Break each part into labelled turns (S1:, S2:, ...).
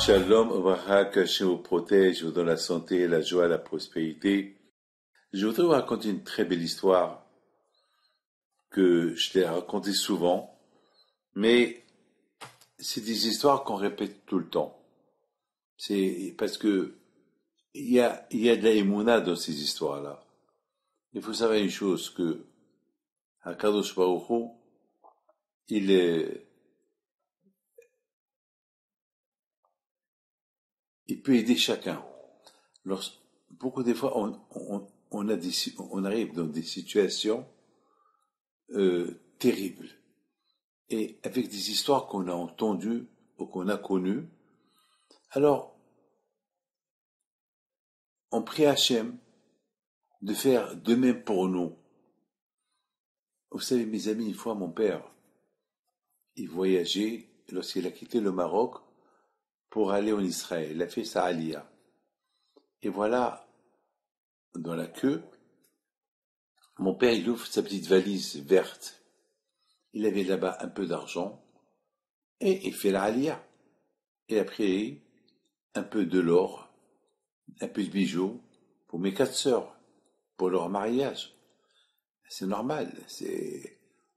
S1: Shalom, Obraha, qu'Hachem vous protège, vous donne la santé, la joie, la prospérité. Je voudrais vous raconter une très belle histoire que je t'ai racontée souvent, mais c'est des histoires qu'on répète tout le temps. C'est parce que il y a de la émouna dans ces histoires-là. Il faut savoir une chose, que Hakadosh Baruch Hu, il peut aider chacun. Beaucoup des fois, on arrive dans des situations terribles. Et avec des histoires qu'on a entendues ou qu'on a connues, alors on prie Hachem de faire de même pour nous. Vous savez, mes amis, une fois mon père, il voyageait lorsqu'il a quitté le Maroc pour aller en Israël. Il a fait sa Aliyah. Et voilà, dans la queue, mon père, il ouvre sa petite valise verte. Il avait là-bas un peu d'argent et il fait la Aliyah. Il a pris un peu de l'or, un peu de bijoux pour mes 4 sœurs, pour leur mariage. C'est normal.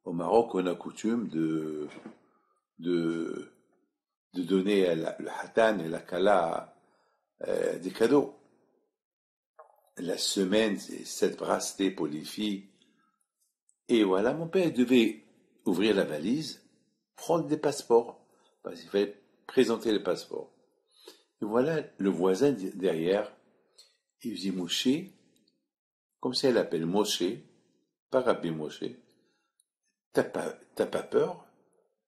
S1: Au Maroc, on a coutume de donner à le hatan et la kala des cadeaux. La semaine, c'est 7 bracelets pour les filles. Et voilà, mon père devait ouvrir la valise, prendre des passeports, parce qu'il fallait présenter les passeports. Et voilà, le voisin derrière, il dit Moshe, comme ça il appelle Moshe, pas Rabbi Moshe, t'as pas peur,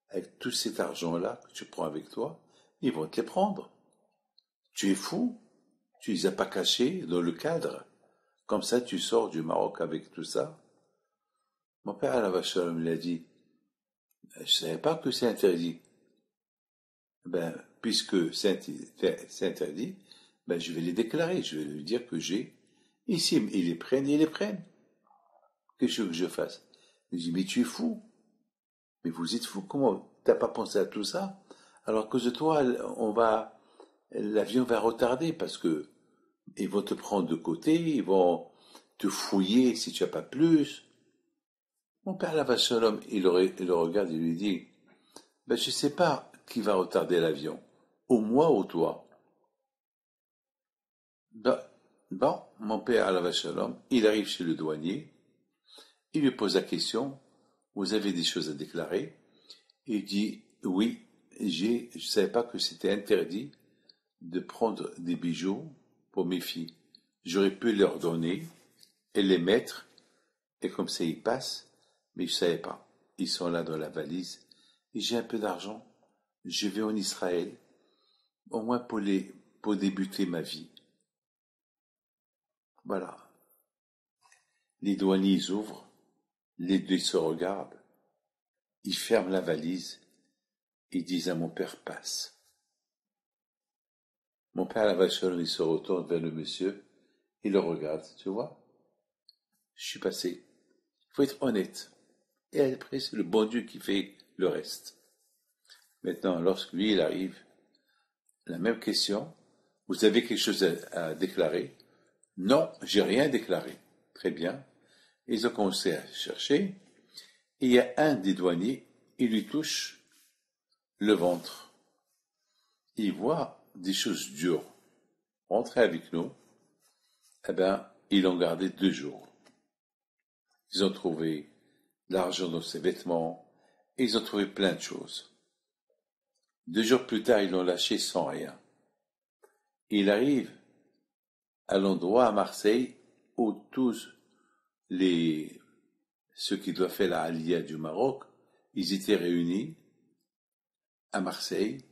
S1: avec tout cet argent-là que tu prends avec toi, ils vont te les prendre. Tu es fou, tu les as pas cachés dans le cadre. Comme ça, tu sors du Maroc avec tout ça. Mon père, Alav Shalom, il a dit, je savais pas que c'est interdit. Ben, puisque c'est interdit, ben, je vais les déclarer, je vais lui dire que j'ai. Ici, ils les prennent. Qu'est-ce que je fasse? Il dit, mais tu es fou. Mais vous êtes fou, comment t'as pas pensé à tout ça? Alors, à cause de toi, l'avion va retarder parce que ils vont te prendre de côté, ils vont te fouiller si tu as pas plus. Mon père, la Shalom, il le regarde et lui dit, ben, je sais pas qui va retarder l'avion. Ou moi ou toi. Bon, mon père, la Shalom, il arrive chez le douanier, il lui pose la question, vous avez des choses à déclarer? Il dit, oui, je savais pas que c'était interdit de prendre des bijoux pour mes filles. J'aurais pu leur donner et les mettre, et comme ça ils passent, mais je savais pas. Ils sont là dans la valise, et j'ai un peu d'argent. Je vais en Israël, au moins pour débuter ma vie. Voilà. Les douaniers ils ouvrent, les deux se regardent, ils ferment la valise, ils disent à mon père, passe. Mon père, la vache, il se retourne vers le monsieur, il le regarde, tu vois, je suis passé. Il faut être honnête. Et après, c'est le bon Dieu qui fait le reste. Maintenant, lorsque lui, il arrive, la même question, vous avez quelque chose à déclarer? Non, j'ai rien déclaré. Très bien. Ils ont commencé à chercher, et il y a un des douaniers, il lui touche le ventre. Il voit des choses dures. Rentrez avec nous. Eh ben, ils l'ont gardé 2 jours. Ils ont trouvé de l'argent dans ses vêtements, et ils ont trouvé plein de choses. 2 jours plus tard, ils l'ont lâché sans rien. Il arrive à l'endroit à Marseille où tous ceux qui doivent faire la Aliyah du Maroc, ils étaient réunis à Marseille.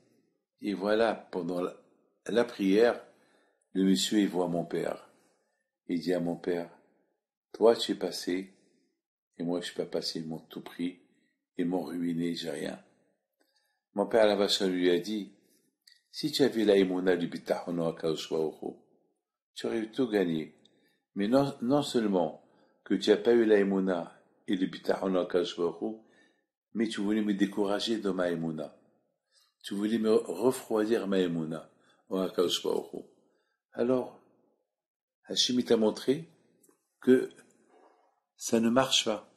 S1: Et voilà, pendant la prière, le monsieur, il voit mon père. Il dit à mon père, toi, tu es passé, et moi, je suis pas passé, ils m'ont tout pris, ils m'ont ruiné, j'ai rien. Mon père, la vache, lui a dit, si tu avais la émouna du bitachon à Kadosh Baruch Hu, tu aurais tout gagné. Mais non seulement que tu n'as pas eu la émouna et le bitachon à Kadosh Baruch Hu, mais tu voulais me décourager de ma émouna. Tu voulais me refroidir ma émouna. Alors, Hachim t'a montré que ça ne marche pas.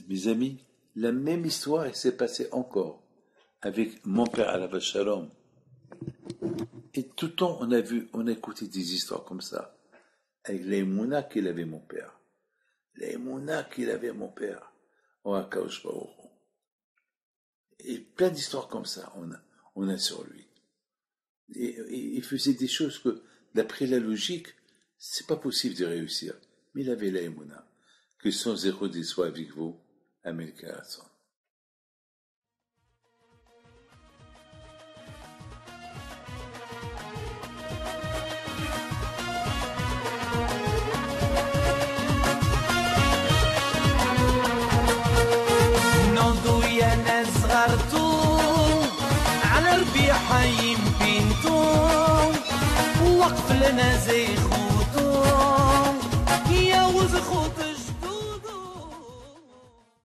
S1: Mes amis, la même histoire s'est passée encore avec mon père Alav Shalom. Et tout le temps, on a écouté des histoires comme ça, avec l'émouna qu'il avait mon père. L'émouna qu'il avait mon père. Et plein d'histoires comme ça, on a sur lui. Et il faisait des choses que, d'après la logique, c'est pas possible de réussir. Mais il avait l'émouna. Que son zéro soit avec vous. Amen. Karason.
S2: على ربيع حيم بنتو وقف لنا زي